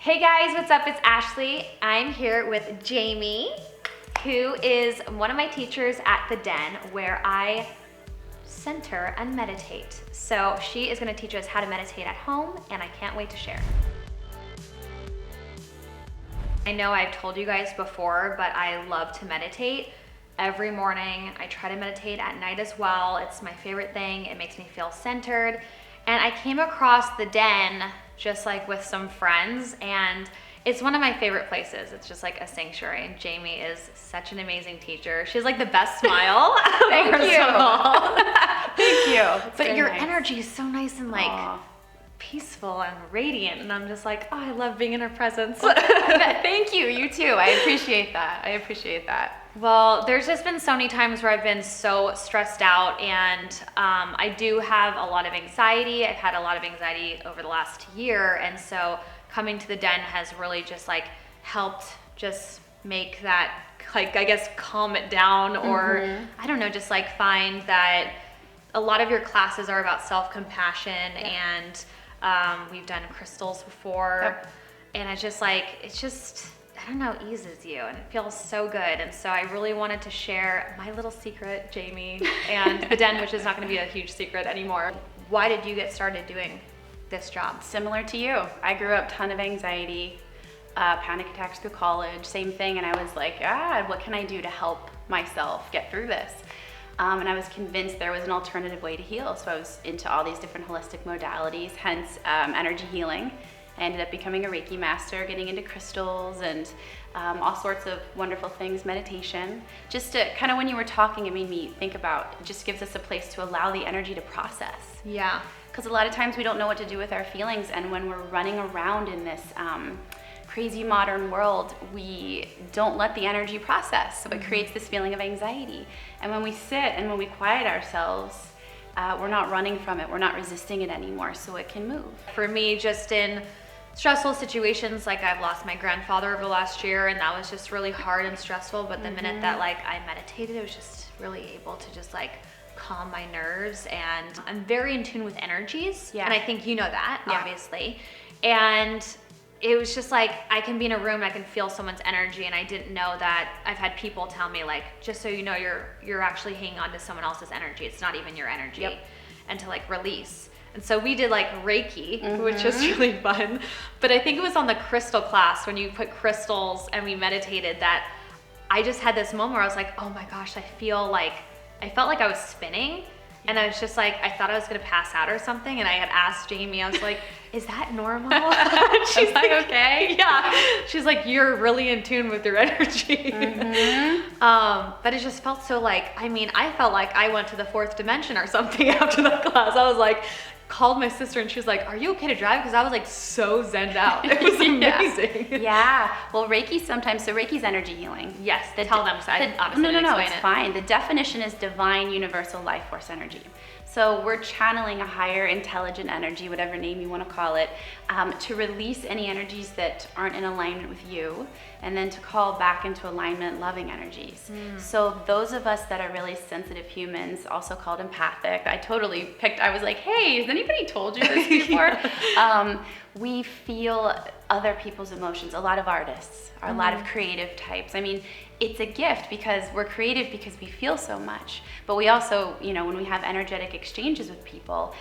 Hey guys, what's up? It's Ashley. I'm here with Jamie, who is one of my teachers at the Den where I center and meditate. So she is going to teach us how to meditate at home, and I can't wait to share. I know I've told you guys before, but I love to meditate every morning. I try to meditate at night as well. It's my favorite thing. It makes me feel centered. And I came across the Den just like with some friends, and it's one of my favorite places. It's just like a sanctuary, and Jamie is such an amazing teacher. She has like the best smile. Thank you. Thank you. But your energy is so nice and like peaceful and radiant, and I'm just like, oh, I love being in her presence. Thank you. You too. I appreciate that. Well, there's just been so many times where I've been so stressed out, and I do have a lot of anxiety. I've had a lot of anxiety over the last year, and so coming to the Den has really just like helped just make that, like, I guess, calm it down, or I don't know, just like find that a lot of your classes are about self-compassion, and we've done crystals before, and it's just like, it's just, I don't know, eases you, and it feels so good. And so I really wanted to share my little secret, Jamie, and the Den, which is not going to be a huge secret anymore. Why did you get started doing this job? Similar to you. I grew up ton of anxiety, panic attacks through college, same thing. And I was like, what can I do to help myself get through this? And I was convinced there was an alternative way to heal. So I was into all these different holistic modalities, hence energy healing. I ended up becoming a Reiki master, getting into crystals and all sorts of wonderful things, meditation. Just to kind of, when you were talking, it made me think about, it just gives us a place to allow the energy to process. Yeah. Because a lot of times we don't know what to do with our feelings, and when we're running around in this crazy modern world, we don't let the energy process. So it creates this feeling of anxiety. And when we sit and when we quiet ourselves, we're not running from it, we're not resisting it anymore, so it can move. For me, just in stressful situations, like I've lost my grandfather over the last year, and that was just really hard and stressful, but the minute that like I meditated, I was just really able to just like calm my nerves, and I'm very in tune with energies, and I think you know that, obviously. And it was just like, I can be in a room and I can feel someone's energy, and I didn't know that. I've had people tell me, like, just so you know, you're actually hanging on to someone else's energy. It's not even your energy, and to like release. And so we did like Reiki, which was really fun. But I think it was on the crystal class when you put crystals and we meditated, that I just had this moment where I was like, oh my gosh, I felt like I was spinning. And I was just like, I thought I was gonna pass out or something. And I had asked Jamie, I was like, is that normal? She's like, okay. Yeah. She's like, you're really in tune with your energy. But it just felt so like, I felt like I went to the fourth dimension or something after that class. I was like, called my sister, and she was like, are you okay to drive? Because I was like so zenned out. It was amazing. Well, Reiki sometimes, so Reiki's energy healing. Yes, tell them, because I honestly didn't explain it's fine. The definition is divine universal life force energy. So we're channeling a higher intelligent energy, whatever name you want to call it, to release any energies that aren't in alignment with you, and then to call back into alignment loving energies. So those of us that are really sensitive humans, also called empathic, I was like, hey, has anybody told you this before? We feel other people's emotions. A lot of artists are a lot of creative types. It's a gift because we're creative because we feel so much. But we also, when we have energetic exchanges with people,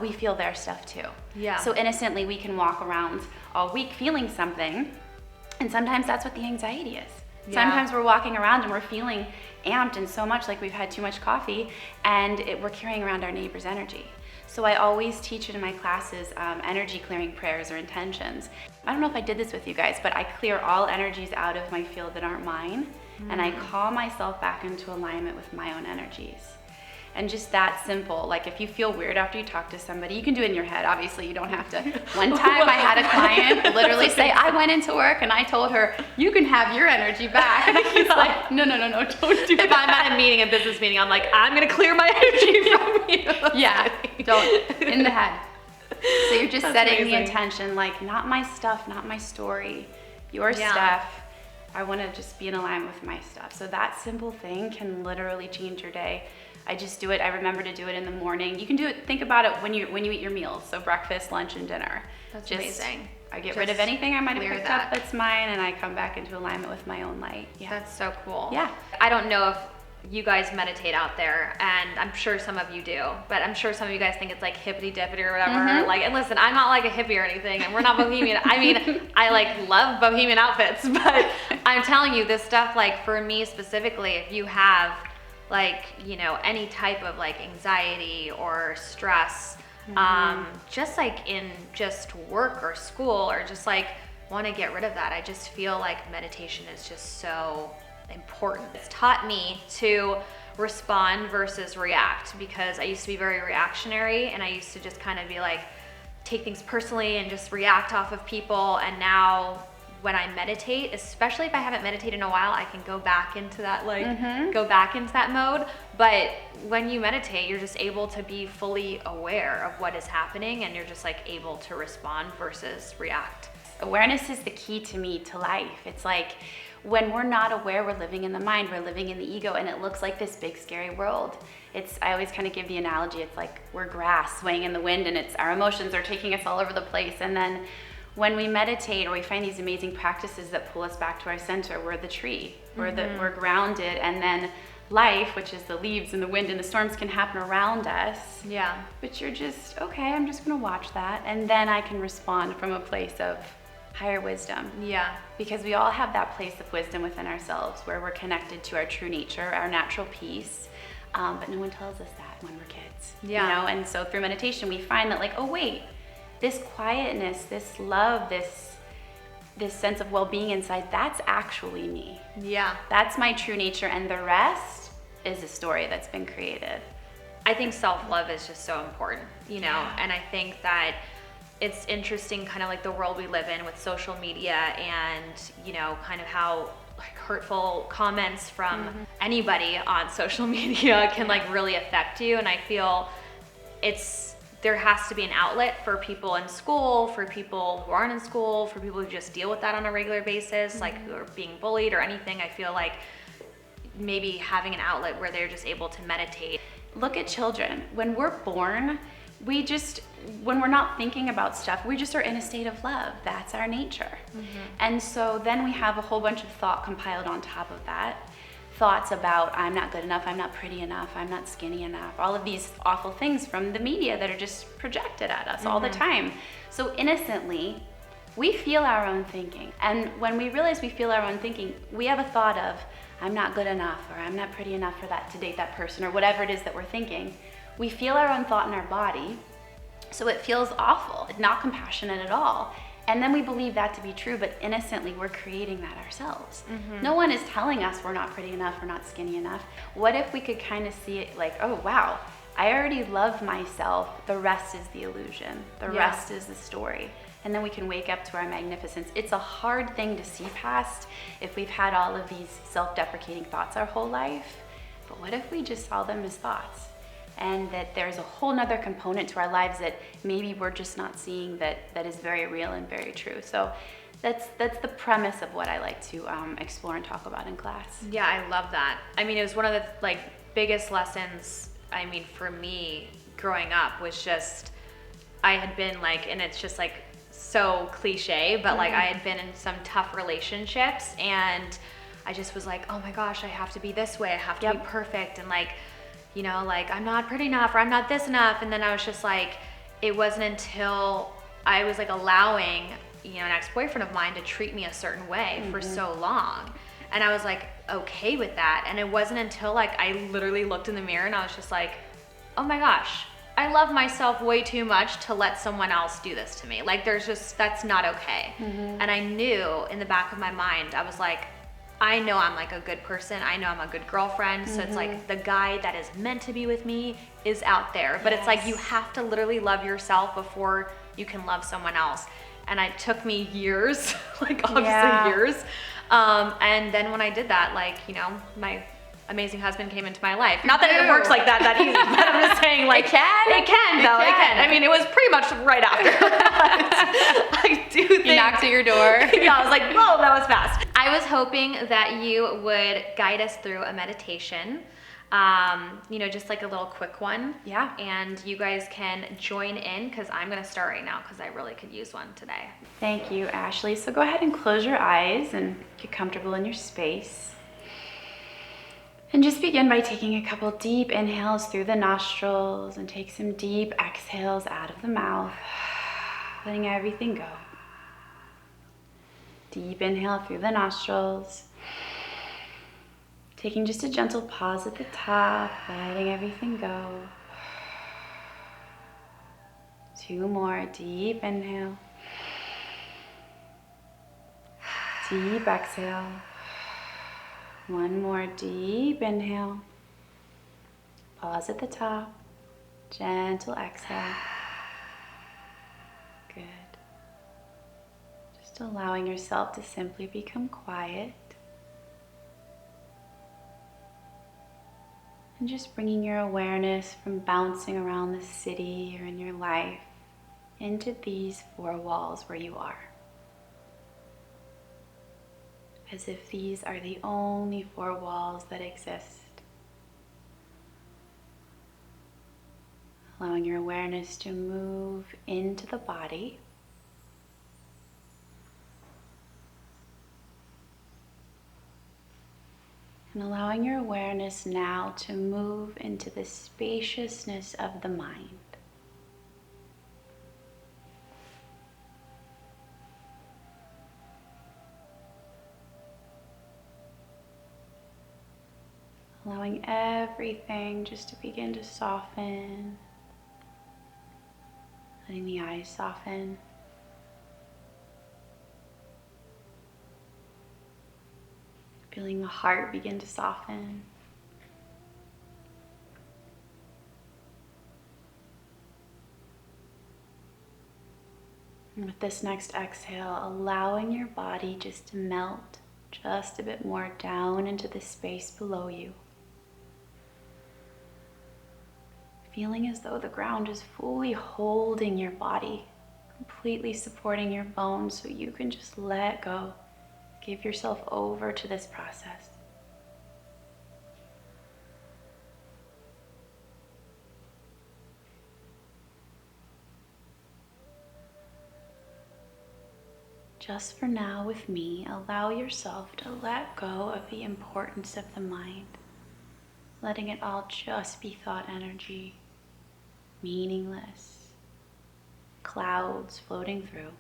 we feel their stuff too. Yeah. So innocently we can walk around all week feeling something, and sometimes that's what the anxiety is. Yeah. Sometimes we're walking around and we're feeling amped and so much like we've had too much coffee, and we're carrying around our neighbor's energy. So I always teach it in my classes, energy clearing prayers or intentions. I don't know if I did this with you guys, but I clear all energies out of my field that aren't mine, and I call myself back into alignment with my own energies. And just that simple. Like, if you feel weird after you talk to somebody, you can do it in your head. Obviously, you don't have to. One time I had a client literally say, I went into work and I told her, you can have your energy back. And he's like, no, don't do that. If I'm at a business meeting, I'm like, I'm gonna clear my energy from you. Yeah, don't. In the head. So you're just setting amazing. the intention, like, not my stuff, not my story, your stuff. I want to just be in alignment with my stuff. So that simple thing can literally change your day. I just do it. I remember to do it in the morning. You can do it. Think about it when you eat your meals. So breakfast, lunch, and dinner. That's just amazing. I get rid of anything I might have clear picked that. up that's mine, and I come back into alignment with my own light. Yeah. That's so cool. Yeah. I don't know if you guys meditate out there, and I'm sure some of you do, but I'm sure some of you guys think it's like hippity dippity or whatever. Like, and listen, I'm not like a hippie or anything, and we're not bohemian. I mean, I like love bohemian outfits, but I'm telling you, this stuff, like for me specifically, if you have like, you know, any type of like anxiety or stress, just like in just work or school, or just like want to get rid of that, I just feel like meditation is just so important. It's taught me to respond versus react, because I used to be very reactionary, and I used to just kind of be like, take things personally and just react off of people. And now when I meditate, especially if I haven't meditated in a while, I can go back into that, like go back into that mode. But when you meditate, you're just able to be fully aware of what is happening, and you're just like able to respond versus react. Awareness is the key to me to life. It's like, when we're not aware, we're living in the mind, we're living in the ego, and it looks like this big scary world. I always kind of give the analogy, it's like we're grass swaying in the wind, and our emotions are taking us all over the place. And then when we meditate, or we find these amazing practices that pull us back to our center, we're the tree, we're grounded, and then life, which is the leaves and the wind and the storms, can happen around us. Yeah. But you're just, okay, I'm just gonna watch that, and then I can respond from a place of higher wisdom. Yeah. Because we all have that place of wisdom within ourselves where we're connected to our true nature, our natural peace. But no one tells us that when we're kids. Yeah. You know, and so through meditation, we find that like, oh wait, this quietness, this love, this sense of well-being inside, that's actually me. Yeah. That's my true nature, and the rest is a story that's been created. I think self-love is just so important, you know, and I think that it's interesting kind of like the world we live in with social media, and, you know, kind of how like hurtful comments from anybody on social media can like really affect you. And I feel there has to be an outlet for people in school, for people who aren't in school, for people who just deal with that on a regular basis, like who are being bullied or anything. I feel like maybe having an outlet where they're just able to meditate. Look at children. When we're born, when we're not thinking about stuff, we just are in a state of love. That's our nature. And so then we have a whole bunch of thought compiled on top of that. Thoughts about, I'm not good enough, I'm not pretty enough, I'm not skinny enough. All of these awful things from the media that are just projected at us all the time. So innocently, we feel our own thinking. And when we realize we feel our own thinking, we have a thought of, I'm not good enough, or I'm not pretty enough to date that person, or whatever it is that we're thinking. We feel our own thought in our body, so it feels awful, not compassionate at all. And then we believe that to be true, but innocently we're creating that ourselves. No one is telling us we're not pretty enough, we're not skinny enough. What if we could kind of see it like, oh wow, I already love myself, the rest is the illusion, the rest is the story. And then we can wake up to our magnificence. It's a hard thing to see past if we've had all of these self-deprecating thoughts our whole life. But what if we just saw them as thoughts? And that there's a whole nother component to our lives that maybe we're just not seeing that is very real and very true. So that's the premise of what I like to explore and talk about in class. Yeah, I love that. I mean, it was one of the like biggest lessons, I mean, for me growing up was just, I had been like, and it's just like so cliche, but like I had been in some tough relationships, and I just was like, oh my gosh, I have to be this way, I have to be perfect, and like, you know, like I'm not pretty enough, or I'm not this enough. And then I was just like, it wasn't until I was like allowing, you know, an ex-boyfriend of mine to treat me a certain way for so long, and I was like okay with that. And it wasn't until like I literally looked in the mirror and I was just like, oh my gosh, I love myself way too much to let someone else do this to me. Like that's not okay. And I knew in the back of my mind, I was like, I know I'm like a good person. I know I'm a good girlfriend. So it's like the guy that is meant to be with me is out there. But it's like you have to literally love yourself before you can love someone else. And it took me years, like obviously years. And then when I did that, like, you know, my amazing husband came into my life. Not that it works like that easy, but I'm just saying like it can. I mean, it was pretty much right after. I do think he knocked at your door. Yeah, I was like, whoa, that was fast. I was hoping that you would guide us through a meditation. Just like a little quick one. Yeah. And you guys can join in because I'm going to start right now because I really could use one today. Thank you, Ashley. So go ahead and close your eyes and get comfortable in your space. And just begin by taking a couple deep inhales through the nostrils and take some deep exhales out of the mouth, letting everything go. Deep inhale through the nostrils. Taking just a gentle pause at the top, letting everything go. 2 more, deep inhale. Deep exhale. 1 more, deep inhale. Pause at the top, gentle exhale. Good. Just allowing yourself to simply become quiet. And just bringing your awareness from bouncing around the city or in your life into these 4 walls where you are. As if these are the only 4 walls that exist. Allowing your awareness to move into the body. And allowing your awareness now to move into the spaciousness of the mind. Allowing everything just to begin to soften. Letting the eyes soften. Feeling the heart begin to soften. And with this next exhale, allowing your body just to melt just a bit more down into the space below you. Feeling as though the ground is fully holding your body, completely supporting your bones so you can just let go. Give yourself over to this process. Just for now with me, allow yourself to let go of the importance of the mind, letting it all just be thought energy, meaningless, clouds floating through.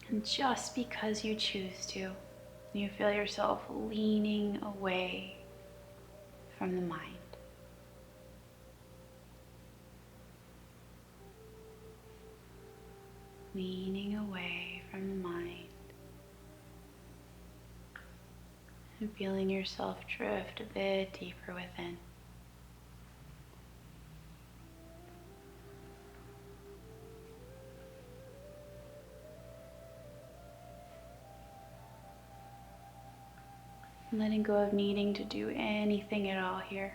And just because you choose to, you feel yourself leaning away from the mind. Leaning away from the mind. And feeling yourself drift a bit deeper within. Letting go of needing to do anything at all here.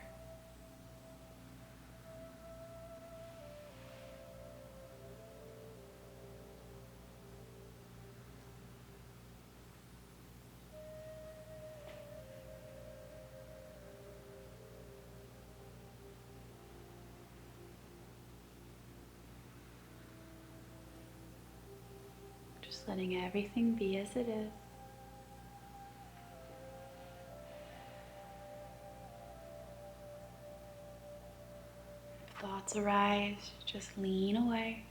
Just letting everything be as it is. Thoughts arise, just lean away.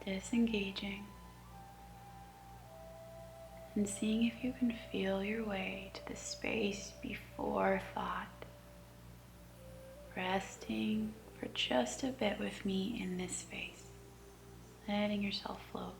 Disengaging. And seeing if you can feel your way to the space before thought. Resting for just a bit with me in this space. Letting yourself float.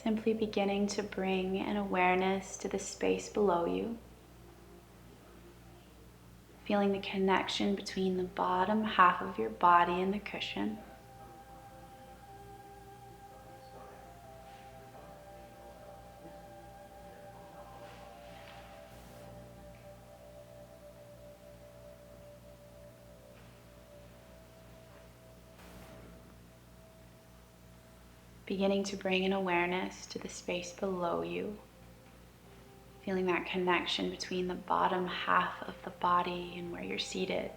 Simply beginning to bring an awareness to the space below you. Feeling the connection between the bottom half of your body and the cushion. Beginning to bring an awareness to the space below you. Feeling that connection between the bottom half of the body and where you're seated.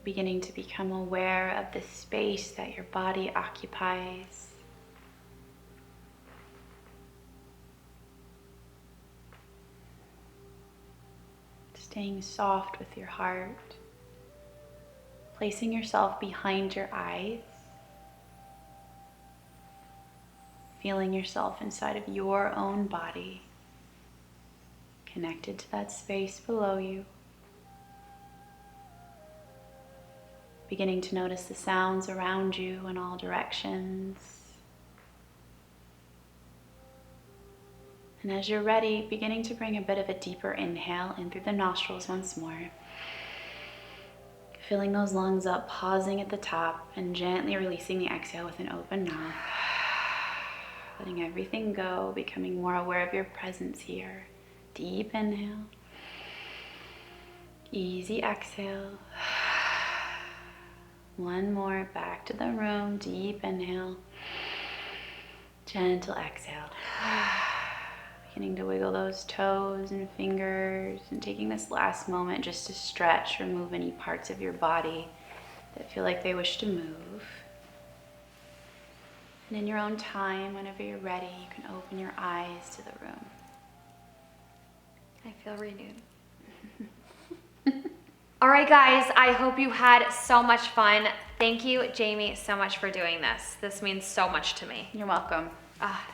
Beginning to become aware of the space that your body occupies. Staying soft with your heart. Placing yourself behind your eyes. Feeling yourself inside of your own body, connected to that space below you. Beginning to notice the sounds around you in all directions. And as you're ready, beginning to bring a bit of a deeper inhale in through the nostrils once more. Filling those lungs up, pausing at the top, and gently releasing the exhale with an open mouth. Letting everything go, becoming more aware of your presence here. Deep inhale. Easy exhale. One more, back to the room. Deep inhale. Gentle exhale. Beginning to wiggle those toes and fingers and taking this last moment just to stretch or move any parts of your body that feel like they wish to move. And in your own time, whenever you're ready, you can open your eyes to the room. I feel renewed. All right, guys, I hope you had so much fun. Thank you, Jamie, so much for doing this. This means so much to me. You're welcome.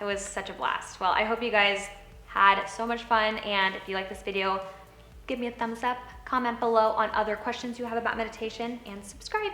It was such a blast. Well, I hope you guys had so much fun, and if you like this video, give me a thumbs up, comment below on other questions you have about meditation, and subscribe.